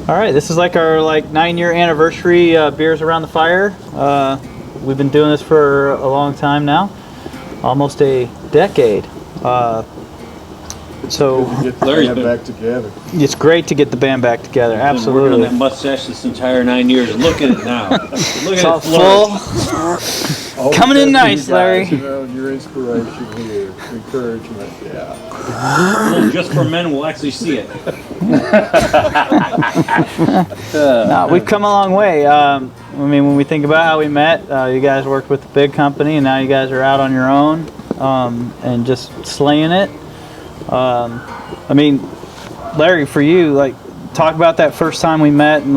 All right, this is like our 9-year anniversary beers around the fire. We've been doing this for a long time now, almost a decade. So Get the band back together. It's great to get the band back together. Been Absolutely. working on that mustache this entire 9 years. Look at it now. Look It's at all it full. All Coming in because of nice, you Larry. guys, your inspiration here, encouragement. Yeah. Well, just for men, we'll actually see it. No, we've come a long way. I mean, when we think about how we met, you guys worked with a big company, and now you guys are out on your own and just slaying it. I mean, Larry, for you, talk about that first time we met, and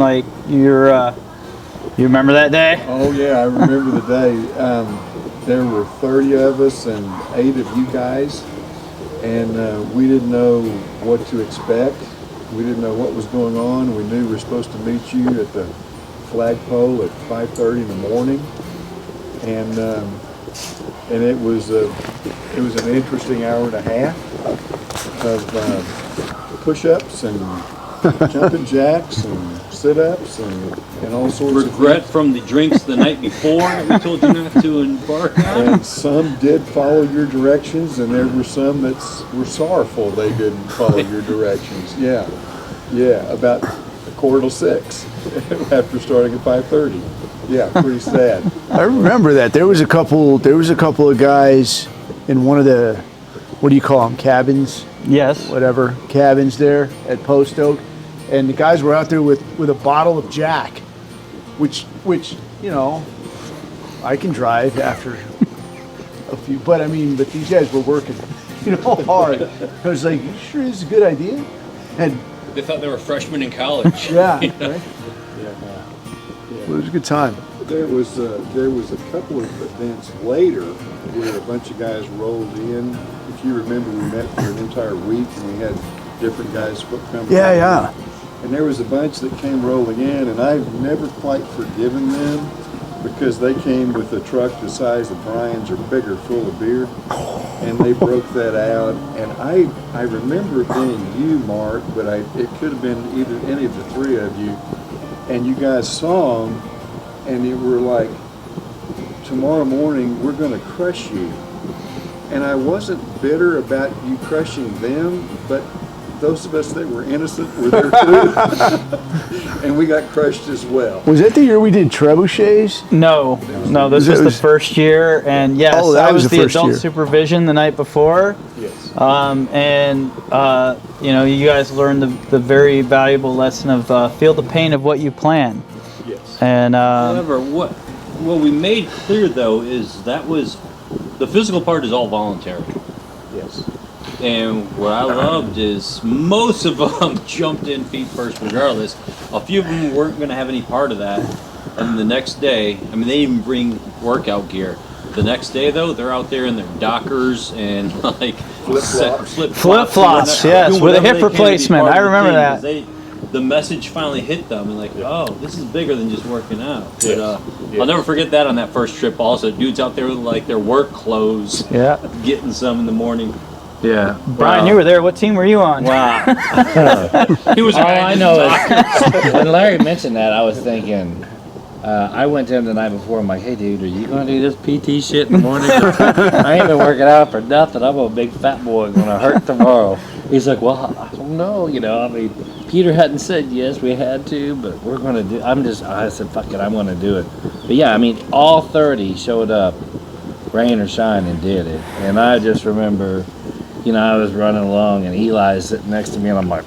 you remember that day? Oh yeah, I remember the day. There were 30 of us and 8 of you guys, and we didn't know what to expect. We didn't know what was going on. We knew we were supposed to meet you at the flagpole at 5:30 in the morning, and it was an interesting hour and a half of push-ups and jumping jacks and sit-ups and all sorts of Regret things. from the drinks the night before that we told you not to embark on. And some did follow your directions, and there were some that were sorrowful they didn't follow your directions. Yeah, about 5:45 after starting at 5:30. Yeah, pretty sad. I remember that. There was a couple of guys in one of the, what do you call them, cabins? Yes. Whatever, cabins there at Post Oak. And the guys were out there with a bottle of Jack, which I can drive after a few, but these guys were working, hard. I was like, you sure this is a good idea? And They thought they were freshmen in college. yeah, right? Yeah. It was a good time. There was a couple of events later where a bunch of guys rolled in. If you remember, we met for an entire week and we had different guys come. Yeah. And there was a bunch that came rolling in, and I've never quite forgiven them because they came with a truck the size of Brian's or bigger full of beer, and they broke that out. And I remember it being you, Mark, but it could have been either any of the 3 of you. And you guys saw them, and you were like, tomorrow morning we're going to crush you. And I wasn't bitter about you crushing them, but those of us that were innocent were there too. And we got crushed as well. Was that the year we did trebuchets? No, this was the first year, and yes, that I was was the the first adult year. supervision the night before. Yes. You guys learned the very valuable lesson of feel the pain of what you plan. Yes. And However, what we made clear though is that was the physical part is all voluntary. Yes. And what I loved is most of them jumped in feet first regardless. A few of them weren't going to have any part of that. And the next day, they didn't even bring workout gear. The next day though, they're out there in their Dockers and Flip-flops, yes, with a hip replacement. I remember that. The message finally hit them and oh, this is bigger than just working out. But, Yes. I'll never forget that on that first trip also. Dudes out there with their work clothes, yeah, getting some in the morning. Yeah. Brian, you were there. What team were you on? Wow. He was All I know is when Larry mentioned that, I was thinking, I went to him the night before. I'm like, hey, dude, are you going to do this PT shit in the morning? I ain't been working out for nothing. I'm a big fat boy going to hurt tomorrow. He's like, well, I don't know. Peter hadn't said yes, we had to, but we're going to do I said, fuck it, I'm going to do it. But yeah, all 30 showed up, rain or shine, and did it. And I just remember, I was running along and Eli's sitting next to me and I'm like,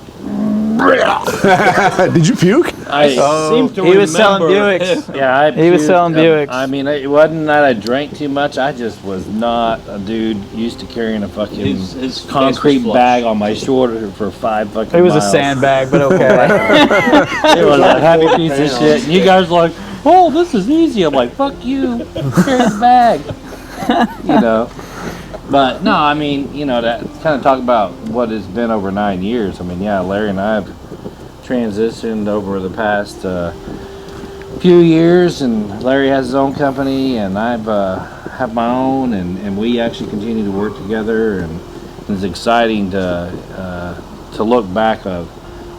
Did you puke? I seem to remember. He was selling Buicks. Yeah, He was selling Buicks. It wasn't that I drank too much. I just was not a dude used to carrying a fucking His concrete face was bag on my shoulder for 5 fucking It was miles. a sandbag, but okay. It was a heavy piece of shit. And you guys were like, oh, this is easy. I'm like, fuck you. Carry the bag. But no, that kind of talk about what it's been over 9 years. Larry and I have transitioned over the past few years, and Larry has his own company, and I've have my own, and we actually continue to work together, and it's exciting to look back of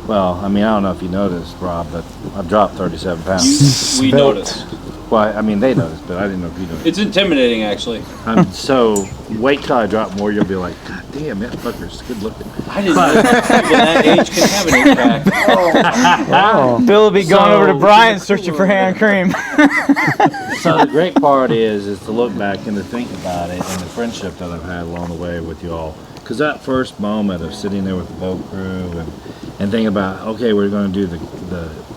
Well, I mean, I don't know if you noticed, Rob, but I've dropped 37 pounds. We noticed. Well, I mean, they noticed, but I didn't know if you noticed. It's intimidating, actually. So wait till I drop more, you'll be like, God damn, that fucker's good looking. I didn't know people that age can have an 8-pack. Bill will be going So- over to Brian searching for hand cream. So the great part is to look back and to think about it and the friendship that I've had along the way with y'all. Because that first moment of sitting there with the boat crew and thinking about, okay, we're going to do the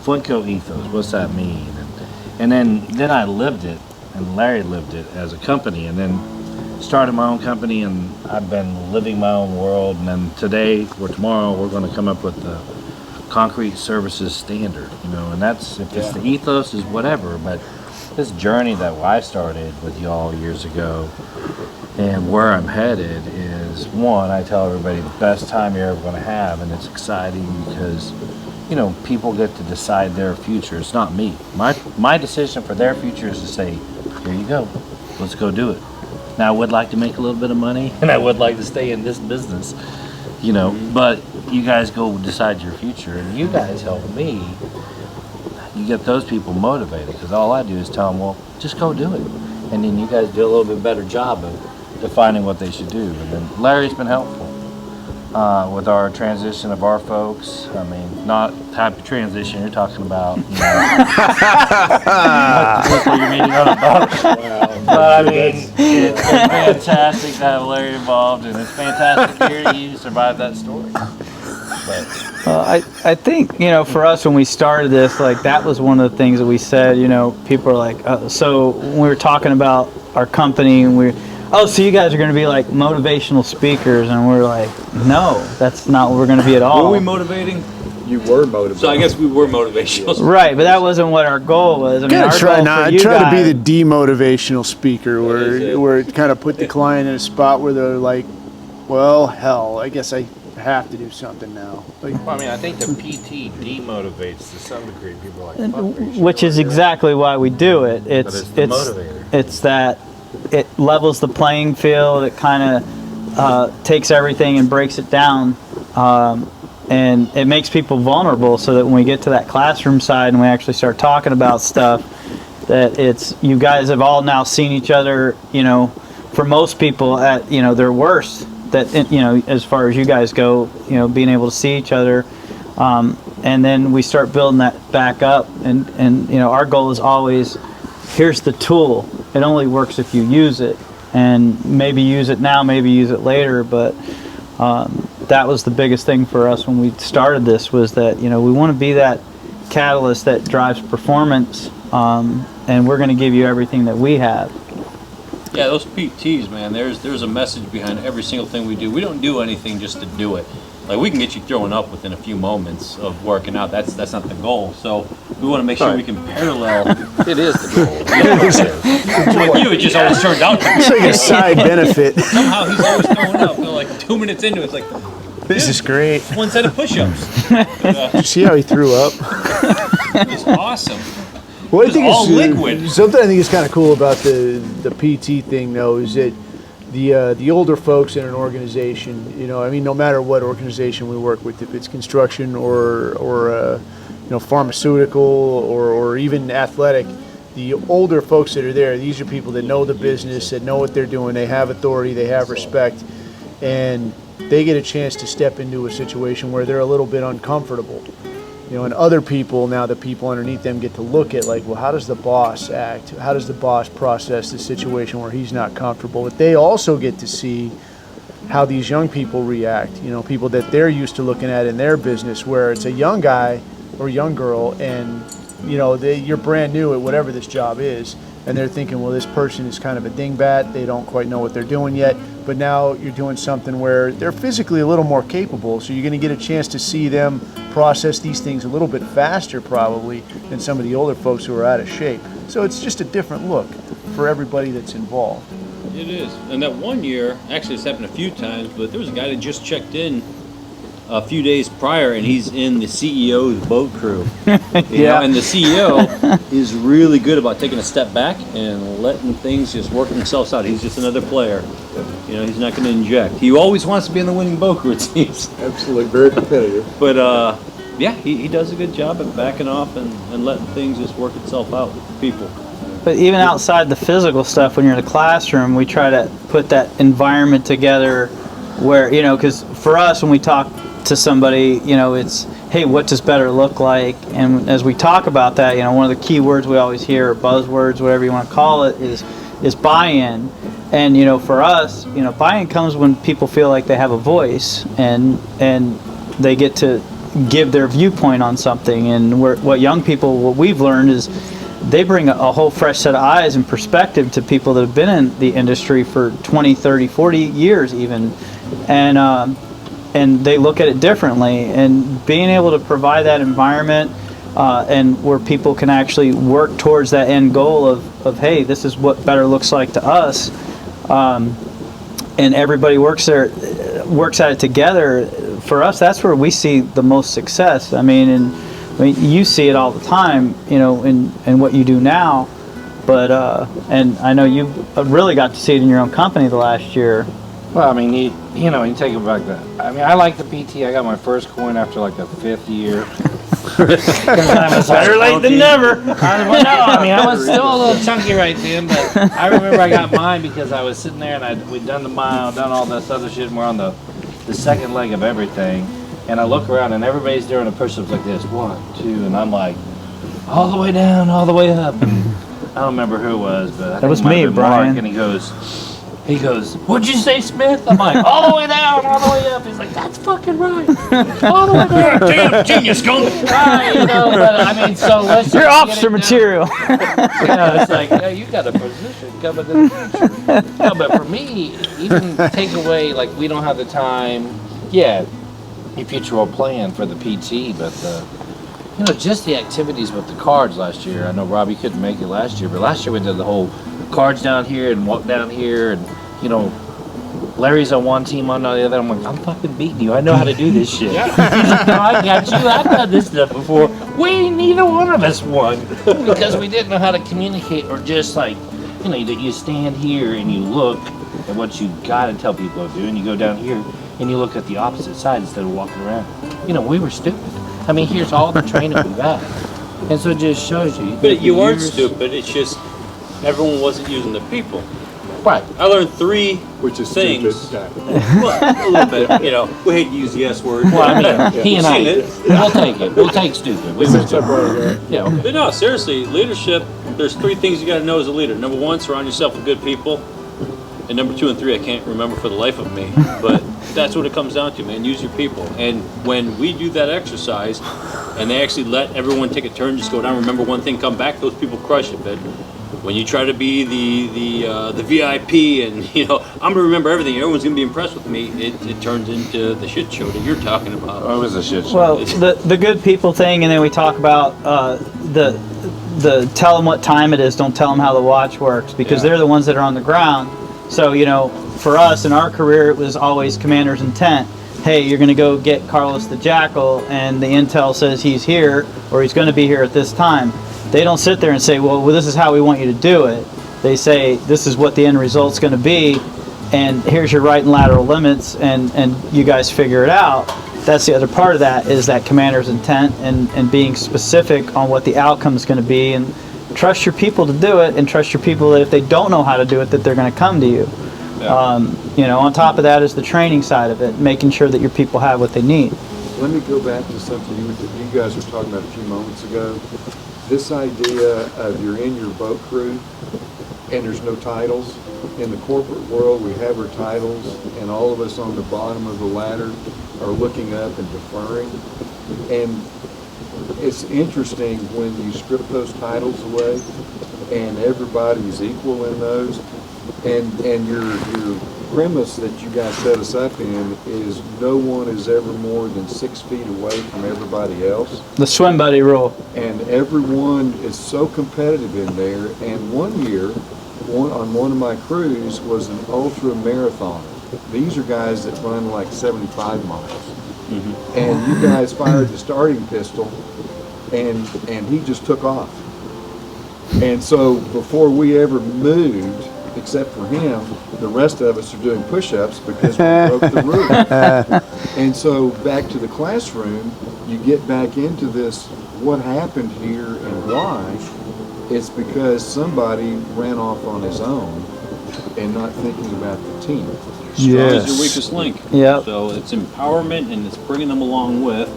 Flintco ethos. What's that mean? And then I lived it, and Larry lived it as a company, and then started my own company, and I've been living my own world. And then today or tomorrow, we're going to come up with the concrete services standard, and that's, if it's the ethos is whatever, but this journey that I started with y'all years ago and where I'm headed is, one, I tell everybody the best time you're ever going to have, and it's exciting because people get to decide their future. It's not me. My decision for their future is to say, here you go, let's go do it. Now, I would like to make a little bit of money, and I would like to stay in this business, but you guys go decide your future, and you guys help me. You get those people motivated, because all I do is tell them, well, just go do it. And then you guys do a little bit better job of defining what they should do. And then Larry's been helpful with our transition of our folks. I mean, not the type of transition you're talking about, like the people you're meeting on a boat. But I mean, it's been fantastic to have Larry involved, and it's fantastic to hear you survive that story. But I think, for us when we started this, like that was one of the things that we said, people are like, so when we were talking about our company and so you guys are going to be like motivational speakers, and we're like, no, that's not what we're going to be at all. Were we motivating? You were motivated. So I guess we were motivational. Right, but that wasn't what our goal was. I mean, our Try goal not for you try to guys, be the demotivational speaker, is it? where it kind of put the client in a spot where they're like, well, hell, I guess I have to do something now. Like, I mean, I think the PT demotivates to some degree. People are like, fuck, are you which sure is about exactly why we do it. it's the motivator. It's that it levels the playing field. It kind of takes everything and breaks it down, and it makes people vulnerable. So that when we get to that classroom side and we actually start talking about stuff, that it's you guys have all now seen each other. For most people at their worst. That as far as you guys go, being able to see each other, and then we start building that back up, and our goal is always, here's the tool. It only works if you use it, and maybe use it now, maybe use it later. But that was the biggest thing for us when we started this, was that we want to be that catalyst that drives performance, and we're going to give you everything that we have. Yeah, those PTs, man, there's a message behind every single thing we do. We don't do anything just to do it. Like, we can get you throwing up within a few moments of working out. That's not the goal. So we want to make sure we can parallel. It is the goal. With you, it just always turned out to be. it's like a side benefit. Somehow he's always throwing up. They're like 2 minutes into it, it's like This is great. one set of push-ups. Did you see how he threw up? It's awesome. Well, I It's think all liquid. Something I think is kind of cool about the PT thing, though, is that the older folks in an organization, no matter what organization we work with, if it's construction or pharmaceutical or even athletic, the older folks that are there, these are people that know the business, that know what they're doing, they have authority, they have respect, and they get a chance to step into a situation where they're a little bit uncomfortable. And other people, now the people underneath them, get to look at, like, well, how does the boss act? How does the boss process the situation where he's not comfortable? But they also get to see how these young people react, people that they're used to looking at in their business, where it's a young guy or young girl, and, you're brand new at whatever this job is, and they're thinking, well, this person is kind of a dingbat, they don't quite know what they're doing yet, but now you're doing something where they're physically a little more capable, so you're going to get a chance to see them process these things a little bit faster probably than some of the older folks who are out of shape. So it's just a different look for everybody that's involved. It is. And that one year, actually it's happened a few times, but there was a guy that just checked in a few days prior, and he's in the CEO's boat crew. Yeah. And the CEO is really good about taking a step back and letting things just work themselves out. He's just another player. He's not going to inject. He always wants to be in the winning boat crew, it seems. Absolutely, very competitive. But yeah, he does a good job at backing off and letting things just work itself out with people. But even outside the physical stuff, when you're in the classroom, we try to put that environment together where, because for us, when we talk to somebody, it's, hey, what does better look like? And as we talk about that, one of the key words we always hear, or buzzwords, whatever you want to call it, is buy-in. And, for us, buy-in comes when people feel like they have a voice and they get to give their viewpoint on something. And what we've learned is they bring a whole fresh set of eyes and perspective to people that have been in the industry for 20, 30, 40 years even. And they look at it differently. And being able to provide that environment and where people can actually work towards that end goal of hey, this is what better looks like to us, and everybody works at it together. For us, that's where we see the most success. I mean, you see it all the time, in what you do now. But and I know you really got to see it in your own company the last year. Well, I mean, you take it back. I like the PT. I got my first coin after like the 5th year. Better late than never. I was still a little chunky right then, but I remember I got mine because I was sitting there and we'd done the mile, done all this other shit, and we're on the second leg of everything. And I look around and everybody's doing a push-ups like this, 1, 2, and I'm like, all the way down, all the way up. And I don't remember who it was, but that was me, Brian. And he goes, what'd you say, Smith? I'm like, all the way down, all the way up. He's like, that's fucking right. All the way down. Damn genius, go! Right, but I mean, so let's just You're get officer it down. material. It's like, yeah, you got a position coming in the future. No, but for me, even take away, like, we don't have the time. Yeah, your future will plan for the PT, but just the activities with the cards last year. I know Robbie couldn't make it last year, but last year we did the whole cards down here and walk down here, and Larry's on one team, on the other. I'm like, I'm fucking beating you. I know how to do this shit. He's like, no, I got you. I've done this stuff before. Neither one of us won because we didn't know how to communicate, or just like, that you stand here and you look at what you got to tell people to do, and you go down here and you look at the opposite side instead of walking around. We were stupid. I mean, here's all the training we got, and so it just shows you. But you weren't stupid. It's just everyone wasn't using the people. Right. I learned 3 Which is things. stupid. Well, a little bit. We hate to use the S word. Well, I mean, he and I, Seen it. we'll take it. We'll take stupid. We will take it. Yeah. Okay. But no, seriously, leadership, there's 3 things you got to know as a leader. Number 1, surround yourself with good people. And number 2 and 3, I can't remember for the life of me. But that's what it comes down to, man. Use your people. And when we do that exercise, and they actually let everyone take a turn, just go down, remember one thing, come back, those people crush it. But when you try to be the VIP and, I'm going to remember everything, everyone's going to be impressed with me, it turns into the shit show that you're talking about. Oh, it was a shit show. Well, the good people thing, and then we talk about the tell them what time it is, don't tell them how the watch works, because they're the ones that are on the ground. So, for us in our career, it was always commander's intent. Hey, you're going to go get Carlos the Jackal, and the intel says he's here, or he's going to be here at this time. They don't sit there and say, well, this is how we want you to do it. They say, this is what the end result's going to be, and here's your right and lateral limits, and you guys figure it out. That's the other part of that, is that commander's intent and being specific on what the outcome is going to be, and trust your people to do it, and trust your people that if they don't know how to do it, that they're going to come to you. Yeah. On top of that is the training side of it, making sure that your people have what they need. Let me go back to something you guys were talking about a few moments ago. This idea of you're in your boat crew and there's no titles. In the corporate world, we have our titles, and all of us on the bottom of the ladder are looking up and deferring. And it's interesting when you strip those titles away and everybody's equal in those, and your premise that you guys set us up in is no one is ever more than 6 feet away from everybody else. The swim buddy rule. And everyone is so competitive in there. And one year, on one of my crews was an ultra marathoner. These are guys that run like 75 miles. Mm-hmm. And you guys fired the starting pistol, and he just took off. And so before we ever moved, except for him, the rest of us are doing push-ups because we broke the rule. And so back to the classroom, you get back into this, what happened here and why. It's because somebody ran off on his own and not thinking about the team. Strong is your weakest link. Yep. So it's empowerment and it's bringing them along with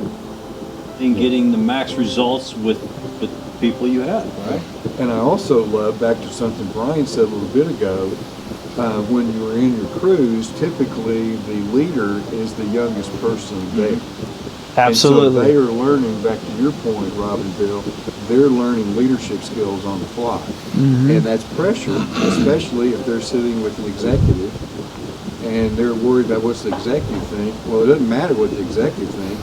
and getting the max results with the people you have, right? And I also love, back to something Brian said a little bit ago, when you are in your crews, typically the leader is the youngest person there. Absolutely. And so they are learning, back to your point, Rob and Bill, they're learning leadership skills on the fly. And that's pressure, especially if they're sitting with an executive and they're worried about what's the executive think. Well, it doesn't matter what the executive think.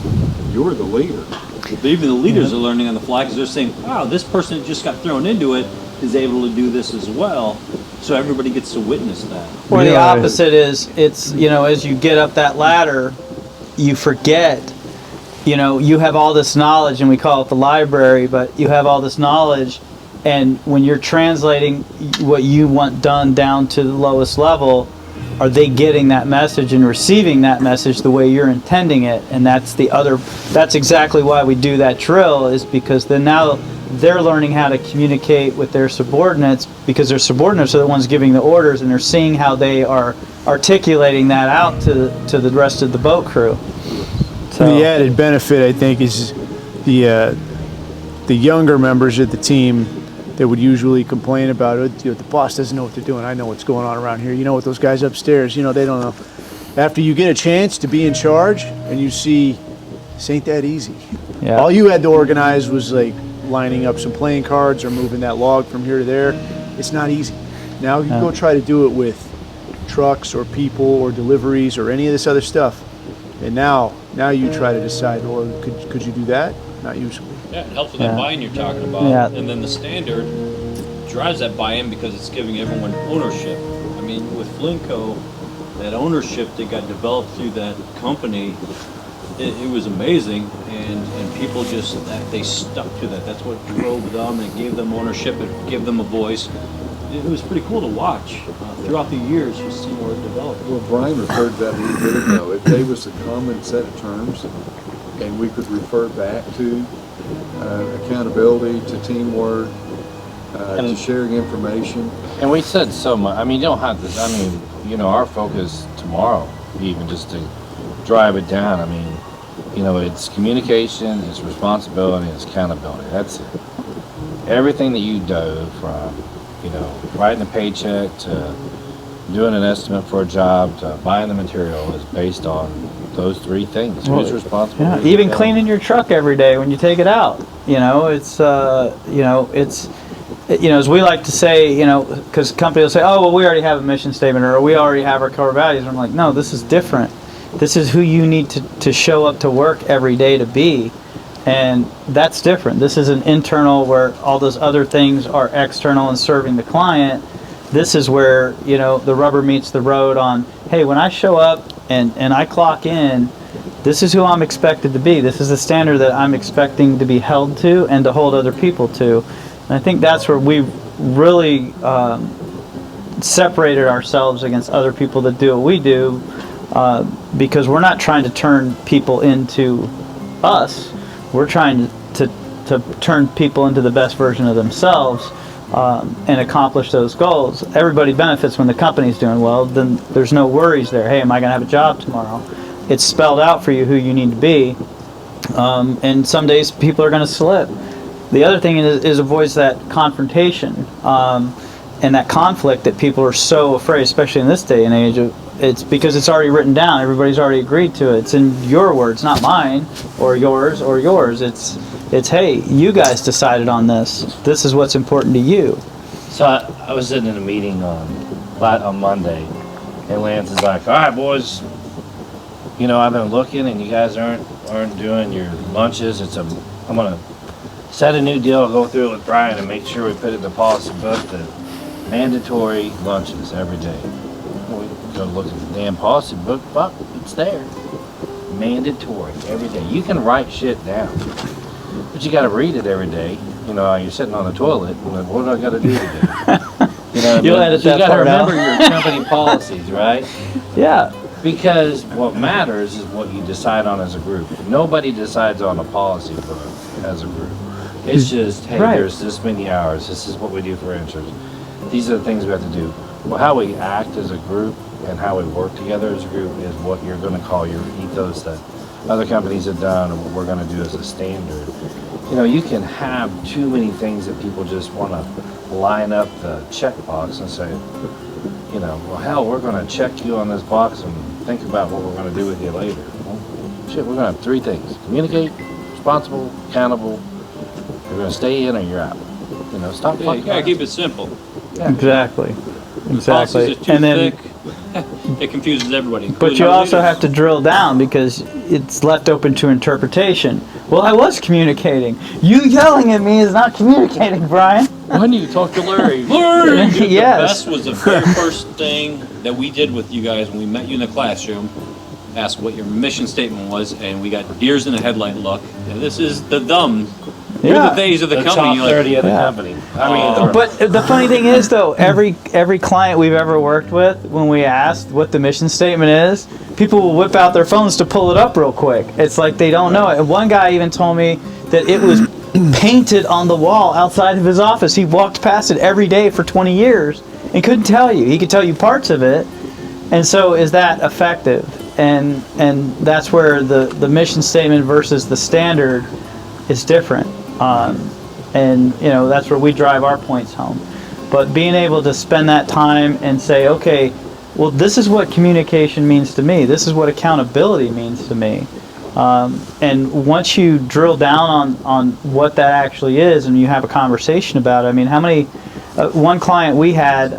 You're the leader. But even the leaders are learning on the fly because they're saying, wow, this person that just got thrown into it is able to do this as well. So everybody gets to witness that. Or the opposite is, it's, you know, as you get up that ladder, you forget, you know, you have all this knowledge, and we call it the library, but you have all this knowledge, and when you're translating what you want done down to the lowest level, are they getting that message and receiving that message the way you're intending it? And that's exactly why we do that drill, is because then now they're learning how to communicate with their subordinates, because their subordinates are the ones giving the orders, and they're seeing how they are articulating that out to the rest of the boat crew. So The added benefit, I think, is the younger members of the team that would usually complain about it. You know, the boss doesn't know what they're doing. I know what's going on around here. You know what, those guys upstairs, you know, they don't know. After you get a chance to be in charge and you see, this ain't that easy. Yeah. All you had to organize was like lining up some playing cards or moving that log from here to there. It's not easy. Now you go try to do it with trucks or people or deliveries or any of this other stuff. And now you try to decide, well, could you do that? Not usually. Yeah, it helps with Yeah. that buy-in you're talking about. Yeah. And then the standard drives that buy-in because it's giving everyone ownership. I mean, with Flinco, that ownership that got developed through that company, it was amazing. And people just, they stuck to that. That's what drove them and gave them ownership. It gave them a voice. It was pretty cool to watch. Throughout the years, you see where it developed. Well, Brian referred to that a little bit ago. If they was a common set of terms and we could refer back to accountability, to teamwork, to sharing information. And we said so much. I mean, you don't have to. I mean, you know, our focus tomorrow, even just to drive it down. I mean, you know, it's communication, it's responsibility, it's accountability. That's it. Everything that you do, from, you know, writing a paycheck to doing an estimate for a job to buying the material, is based on those three things. Who's responsible? Yeah, who's even accountable? cleaning your truck every day when you take it out. You know, it's as we like to say, you know, because companies will say, oh, well, we already have a mission statement, or we already have our core values. And I'm like, no, this is different. This is who you need to show up to work every day to be. And that's different. This is an internal, where all those other things are external and serving the client. This is where, you know, the rubber meets the road on, hey, when I show up and I clock in, this is who I'm expected to be. This is the standard that I'm expecting to be held to and to hold other people to. And I think that's where we really separated ourselves against other people that do what we do, because we're not trying to turn people into us. We're trying to turn people into the best version of themselves, and accomplish those goals. Everybody benefits when the company's doing well. Then there's no worries there. Hey, am I going to have a job tomorrow? It's spelled out for you who you need to be. And some days people are going to slip. The other thing is avoids that confrontation and that conflict that people are so afraid, especially in this day and age. It's because it's already written down. Everybody's already agreed to it. It's in your words, not mine or yours or yours. It's hey, you guys decided on this. This is what's important to you. So I was sitting in a meeting on Monday, and Lance is like, all right, boys, you know, I've been looking, and you guys aren't doing your lunches. I'm gonna set a new deal. I'll go through it with Brian and make sure we put it in the policy book that mandatory lunches every day. We go look at the damn policy book. Fuck, it's there. Mandatory every day. You can write shit down, but you got to read it every day. You know, you're sitting on the toilet. And like, what do I got to do today? You know, You'll edit you that gotta part out. remember your company policies, right? Yeah. Because what matters is what you decide on as a group. Nobody decides on a policy book as a group. It's just, hey, Right. there's this many hours. This is what we do for ranchers. These are the things we have to do. Well, how we act as a group and how we work together as a group is what you're going to call your ethos that other companies have done and what we're going to do as a standard. You know, you can have too many things that people just want to line up the checkbox and say, you know, well, hell, we're going to check you on this box and think about what we're going to do with you later. Well, shit, we're going to have three things. Communicate, responsible, accountable. You're going to stay in or you're out. You know, stop Yeah, you fucking gotta around. keep it simple. Yeah. Exactly. Policies Exactly. are too And then, thick. It confuses everybody. but including you our also leaders. have to drill down because it's left open to interpretation. Well, I was communicating. You yelling at me is not communicating, Brian. When do you talk to Larry? Learn! Dude, Yes. The best was the very first thing that we did with you guys when we met you in the classroom. Asked what your mission statement was, and we got deers in the headlight look. And this is the dumb. You're Yeah. the days of the, The company. top You're like, 30 of the Yeah. company. I mean, But the funny thing is, though, every client we've ever worked with, when we asked what the mission statement is, people will whip out their phones to pull it up real quick. It's like they don't know it. And one guy even told me that it was painted on the wall outside of his office. He walked past it every day for 20 years and couldn't tell you. He could tell you parts of it. And so is that effective? And that's where the mission statement versus the standard is different. And you know, that's where we drive our points home. But being able to spend that time and say, okay, well, this is what communication means to me. This is what accountability means to me. And once you drill down on what that actually is and you have a conversation about it, I mean, how many, one client we had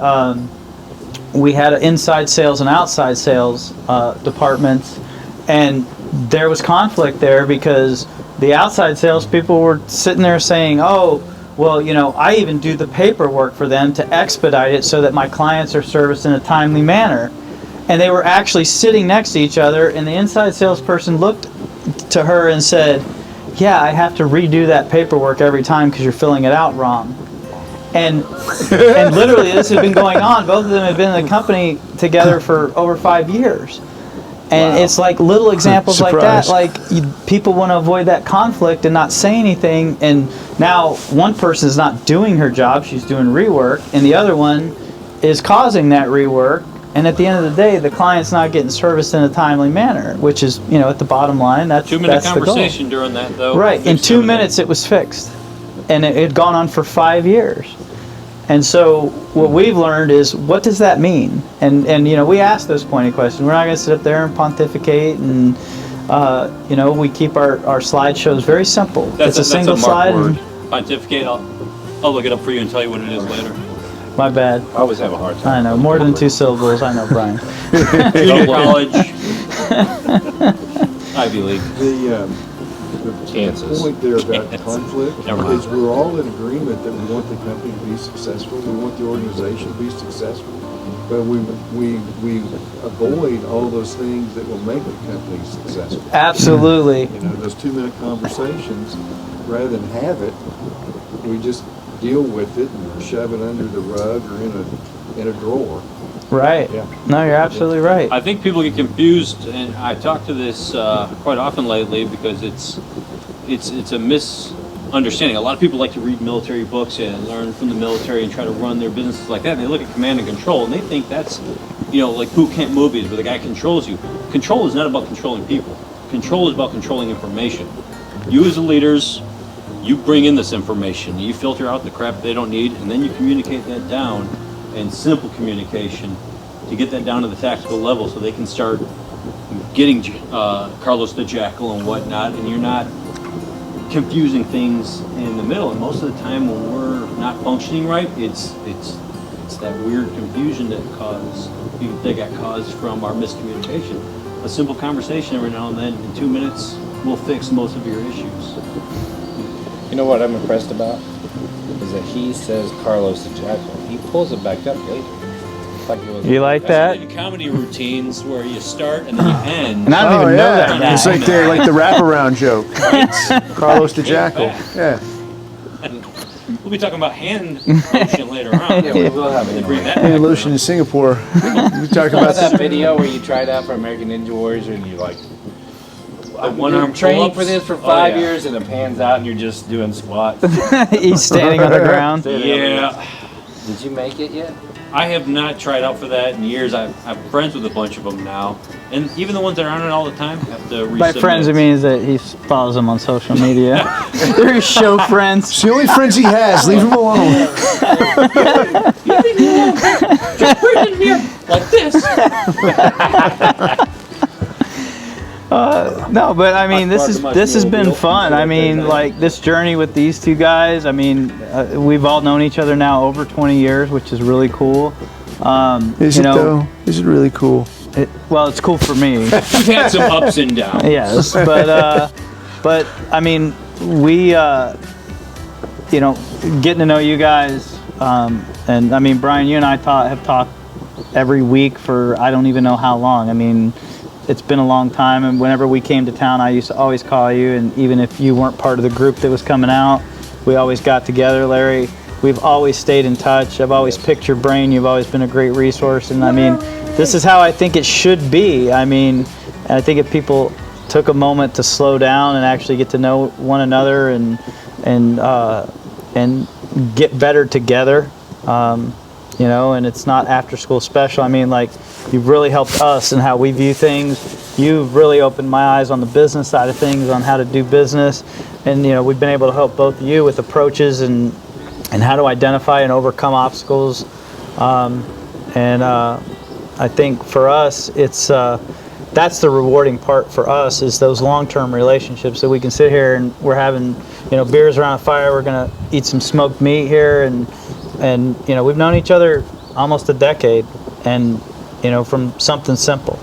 inside sales and outside sales departments, and there was conflict there because the outside sales people were sitting there saying, oh, well, you know, I even do the paperwork for them to expedite it so that my clients are serviced in a timely manner. And they were actually sitting next to each other, and the inside salesperson looked to her and said, yeah, I have to redo that paperwork every time because you're filling it out wrong. And literally this has been going on. Both of them have been in the company together for over 5 years. And it's like little examples like that. Like people want to avoid that conflict and not say anything. And now one person is not doing her job; she's doing rework, and the other one is causing that rework. And at the end of the day, the client's not getting serviced in a timely manner, which is, you know, at the bottom line, that's 2 minute that's the goal. conversation during that though. Right. In Fixed 2 everything. minutes, it was fixed, and it had gone on for 5 years. And so what we've learned is, what does that mean? And you know, we ask those pointed questions. We're not going to sit up there and pontificate, and you know, we keep our slideshows very simple. It's a single that's slide. Mark And, word. Pontificate. I'll look it up for you and tell you what it is later. my bad. I always have a hard time. I know, more than 2 syllables. I know, Brian. Junior college. Ivy League. The Kansas. point there about conflict Never mind. is we're all in agreement that we want the company to be successful, we want the organization to be successful, but we avoid all those things that will make the company successful. Absolutely. You know, those 2 minute conversations, rather than have it, we just deal with it and shove it under the rug or in a drawer. Right. Yeah. No, you're absolutely right. I think people get confused, and I talk to this quite often lately because it's a misunderstanding. A lot of people like to read military books and learn from the military and try to run their businesses like that. And they look at command and control, and they think that's, you know, like boot camp movies where the guy controls you. Control is not about controlling people. Control is about controlling information. You as the leaders, you bring in this information. You filter out the crap they don't need, and then you communicate that down in simple communication to get that down to the tactical level so they can start getting Carlos the Jackal and whatnot, and you're not confusing things in the middle. And most of the time when we're not functioning right, it's that weird confusion that got caused from our miscommunication. A simple conversation every now and then in 2 minutes will fix most of your issues. You know what I'm impressed about? Is that he says Carlos the Jackal. He pulls it back up later. Like it was You like That's that? like comedy routines where you start and then you end. And I don't even know that guy. It's like the wraparound joke. Carlos the Jackal. Yeah. We'll be talking about hand lotion later on. Yeah, we will have it. Bring that Hand back lotion in Singapore. We talk about that video where you tried out for American Ninja Warriors and you like one you're arm training pull-ups. for this for Oh, 5 yeah. years and it pans out and you're just doing squats. He's standing on the ground. Yeah, Did you make it yet? I have not tried out for that in years. I'm friends with a bunch of them now, and even the ones that are on it all the time have to resubmit. By friends, it means that he follows them on social media. They're his show friends. it's the only friends he has. Leave him alone. Just bring it here like this. No, but I mean, this has been Mobile. fun. I mean, like this journey with these two guys. I mean, we've all known each other now over 20 years, which is really cool. Is you it know, though? Is it really cool? Well, it's cool for me. We've had some ups and downs. Yes, but I mean, we, you know, getting to know you guys, and I mean, Brian, you and I have talked every week for I don't even know how long. I mean, it's been a long time, and whenever we came to town, I used to always call you, and even if you weren't part of the group that was coming out, we always got together, Larry. We've always stayed in touch. I've always picked your brain. You've always been a great resource, and I mean, this is how I think it should be. I mean, and I think if people took a moment to slow down and actually get to know one another and get better together, you know, and it's not after school special. I mean, like, you've really helped us in how we view things. You've really opened my eyes on the business side of things, on how to do business, and you know, we've been able to help both of you with approaches and how to identify and overcome obstacles. I think for us, it's that's the rewarding part for us, is those long-term relationships that we can sit here and we're having, you know, beers around a fire. We're gonna eat some smoked meat here, and you know, we've known each other almost a decade, and you know, from something simple.